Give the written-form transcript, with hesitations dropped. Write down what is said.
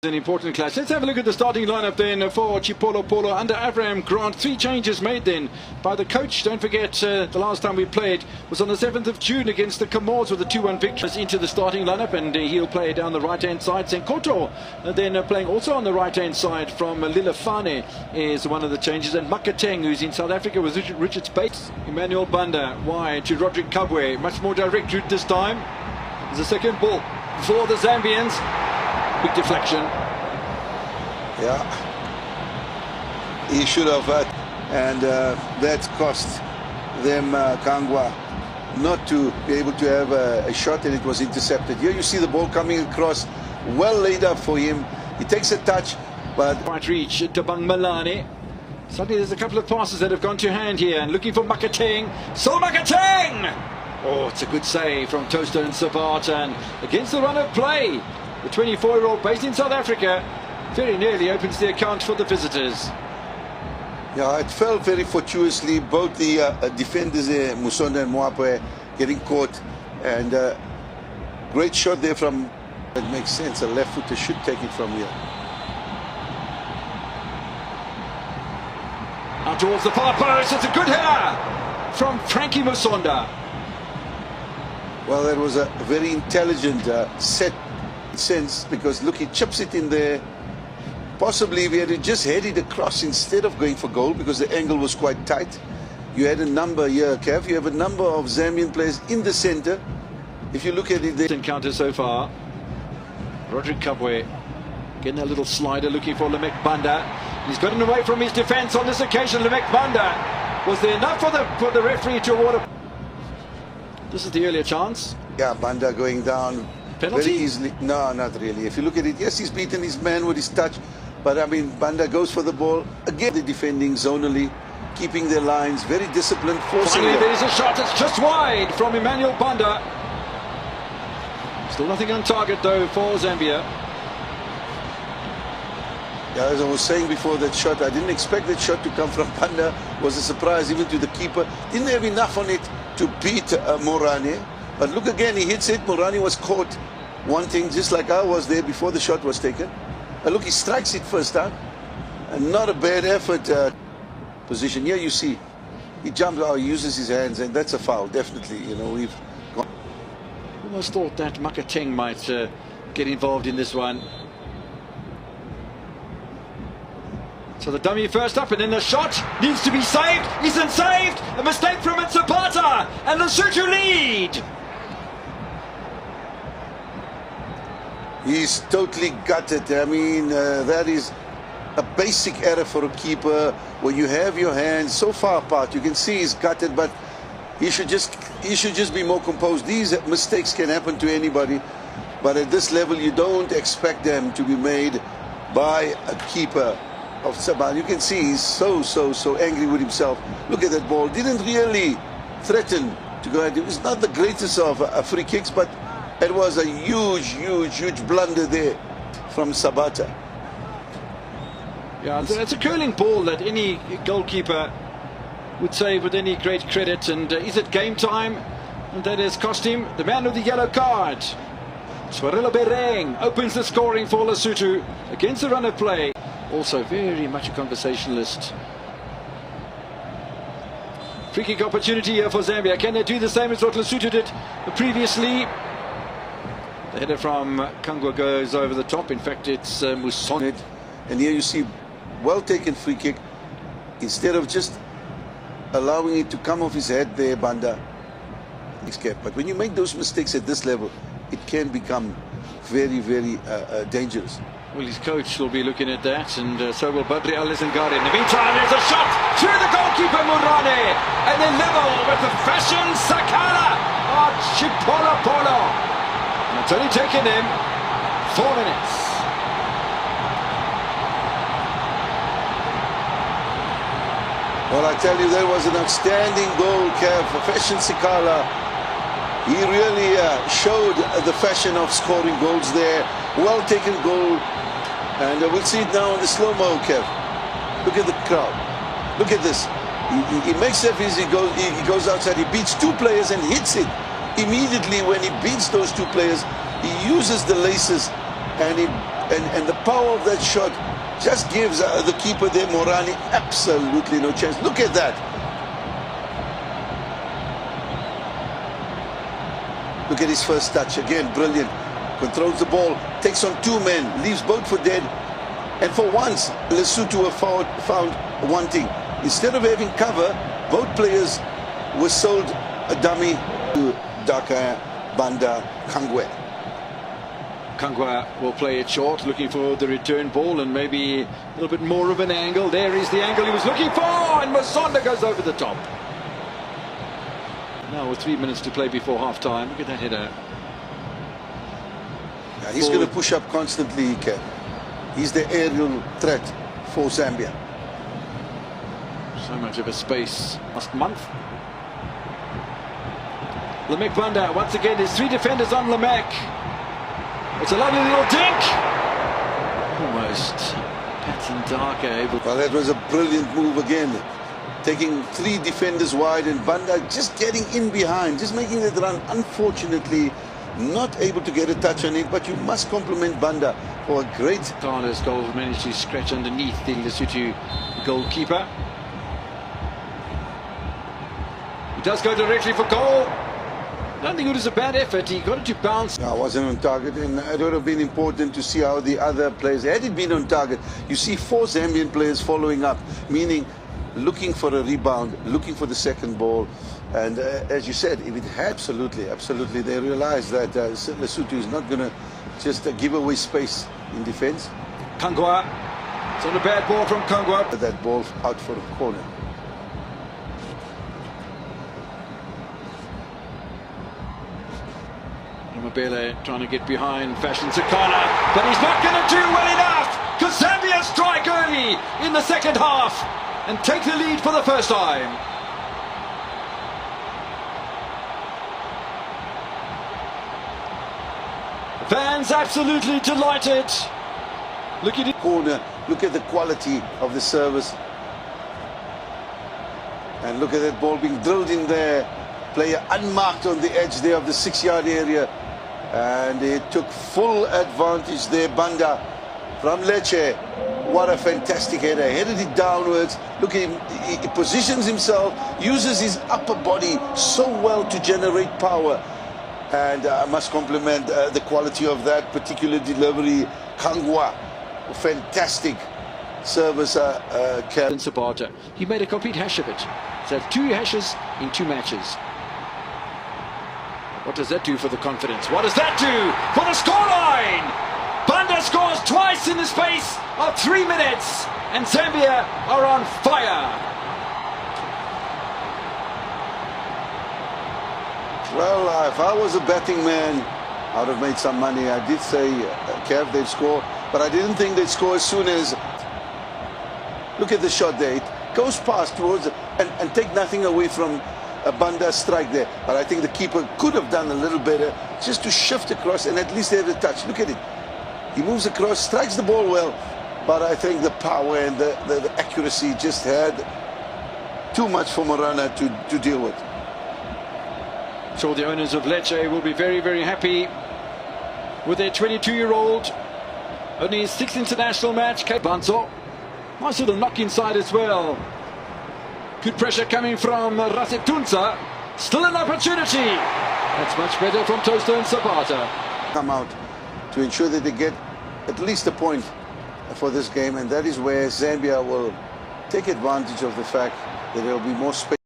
An important clash. Let's have a look at the starting lineup then for Chipolo Polo under Avram Grant. 3 changes made then by the coach. Don't forget the last time we played was on the 7th of June against the Comores with a 2-1 victory. Into the starting lineup, and he'll play down the right hand side. Senkoto then playing also on the right hand side from Lilafane is one of the changes, and Makateng, who's in South Africa, was Richard Spates. Emmanuel Banda wide to Roderick Kabwe, much more direct route this time. There's a second ball for the Zambians. Big deflection. Yeah, he should have and that cost them Kangwa not to be able to have a shot, and it was intercepted. Here you see the ball coming across, well laid up for him. He takes a touch, but right reach to Bang Malani. Suddenly there's a couple of passes that have gone to hand here, and looking for Makateng. So Makateng! Oh, it's a good save from Toaster and Sabat, and against the run of play. The 24-year-old based in South Africa very nearly opens the account for the visitors. Yeah, it fell very fortuitously. Both the defenders, Musonda and Moape, getting caught. And great shot there from, it makes sense, a left footer should take it from here. Out towards the far post, it's a good header from Frankie Musonda. Well, that was a very intelligent set sense, because look, he chips it in there. Possibly if he had just headed across instead of going for goal, because the angle was quite tight. You had a number here, Kev. You have a number of Zambian players in the center. If you look at it there. Encounter so far. Roderick Kabwe getting a little slider, looking for Lemek Banda. He's gotten away from his defense on this occasion. Lemek Banda, was there enough for the referee to award a... This is the earlier chance. Yeah, Banda going down. Penalty? Very easily. No, not really. If you look at it, yes, he's beaten his man with his touch, but I mean, Banda goes for the ball. Again, the defending zonally, keeping their lines, very disciplined, forcing. Finally, there is a shot that's just wide from Emmanuel Banda. Still nothing on target though for Zambia. Yeah, as I was saying before, that shot, I didn't expect that shot to come from Banda. Was a surprise even to the keeper. Didn't have enough on it to beat Morane. But look again, he hits it. Morani was caught wanting, just like I was there before the shot was taken. And look, he strikes it first time. And not a bad effort position. Here you see, he jumps out, he uses his hands, and that's a foul, definitely. You know, we've gone. Almost thought that Makateng might get involved in this one. So the dummy first up, and then the shot needs to be saved. Isn't saved. A mistake from Zapata, and Lesotho lead. He's totally gutted. I mean, that is a basic error for a keeper. When you have your hands so far apart, you can see he's gutted, but he should just be more composed. These mistakes can happen to anybody, but at this level, you don't expect them to be made by a keeper of Sabah. You can see he's so angry with himself. Look at that ball. Didn't really threaten to go ahead. It was not the greatest of free kicks, but it was a huge blunder there from Sabata. Yeah, it's a curling ball that any goalkeeper would save with any great credit. And is it game time? And that has cost him the man with the yellow card. Swarilla Bereng opens the scoring for Lesotho against the run of play. Also very much a conversationalist. Free kick opportunity here for Zambia. Can they do the same as what Lesotho did previously? The header from Kangwa goes over the top. In fact, it's Musonda. And here you see, well taken free kick. Instead of just allowing it to come off his head there, Banda. But when you make those mistakes at this level, it can become very dangerous. Well, his coach will be looking at that, and so will Badri Alizangari. In the meantime, there's a shot through the goalkeeper Murane, and they level with the fashion Sakala of Chipolo Polo. And it's only taken him 4 minutes. Well, I tell you, that was an outstanding goal, Kev, for Fashion Sakala. He really showed the fashion of scoring goals there. Well taken goal. And we'll see it now in the slow-mo, Kev. Look at the crowd. Look at this. He makes it easy. He goes outside. He beats 2 players and hits it. Immediately when he beats those 2 players, he uses the laces and the power of that shot just gives the keeper there, Morani, absolutely no chance. Look at that. Look at his first touch, again, brilliant. Controls the ball, takes on two men, leaves both for dead. And for once, Lesotho were found wanting. Instead of having cover, both players were sold a dummy to Dhaka, Banda, Kangwe. Kangwa will play it short, looking for the return ball and maybe a little bit more of an angle. There is the angle he was looking for, and Masonda goes over the top. Now with 3 minutes to play before half-time, look at that header. Yeah, he's going to push up constantly, he can. He's the aerial threat for Zambia. So much of a space last month. Lamek Banda, once again, there's three defenders on Lamek. It's a lovely little dink. Almost. Patton Darker able. Well, that was a brilliant move again. Taking three defenders wide and Banda just getting in behind, just making that run. Unfortunately, not able to get a touch on it, but you must compliment Banda for a great. Sakala's goal managed to scratch underneath the Lesotho goalkeeper. He does go directly for goal. I don't think it was a bad effort. He got it to bounce. No, wasn't on target, and it would have been important to see how the other players, had it been on target, you see four Zambian players following up, meaning looking for a rebound, looking for the second ball. And as you said, if it had absolutely, they realized that Lesotho is not going to just give away space in defense. Kangwa. It's not a bad ball from Kangwa. That ball out for a corner. Mabele trying to get behind Fashion Sakala, but he's not going to do well enough because Zambia strike early in the second half and take the lead for the first time. Fans absolutely delighted. Look at it. Corner, look at the quality of the service. And look at that ball being drilled in there. Player unmarked on the edge there of the 6-yard area. And he took full advantage there, Banda from Lecce. What a fantastic header, headed it downwards. Look at him, he positions himself, uses his upper body so well to generate power. And I must compliment the quality of that particular delivery. Kangwa, fantastic service. Sabata. He made a complete hash of it. So 2 hashes in 2 matches. What does that do for the confidence? What does that do for the scoreline? Banda scores twice in the space of 3 minutes, and Zambia are on fire. Well, if I was a betting man, I would have made some money. I did say, Kev, they'd score, but I didn't think they'd score as soon as. Look at the shot there. It goes past towards and take nothing away from a Banda strike there. But I think the keeper could have done a little better just to shift across and at least have a touch. Look at it. He moves across, strikes the ball well, but I think the power and the accuracy just had too much for Morana to deal with. So the owners of Lecce will be very, very happy with their 22-year-old. Only his 6th international match. Banzo. Nice little knock inside as well. Good pressure coming from Rasetunza. Still an opportunity. That's much better from Toaster and Sabata. Come out to ensure that they get at least a point for this game, and that is where Zambia will take advantage of the fact that there will be more space.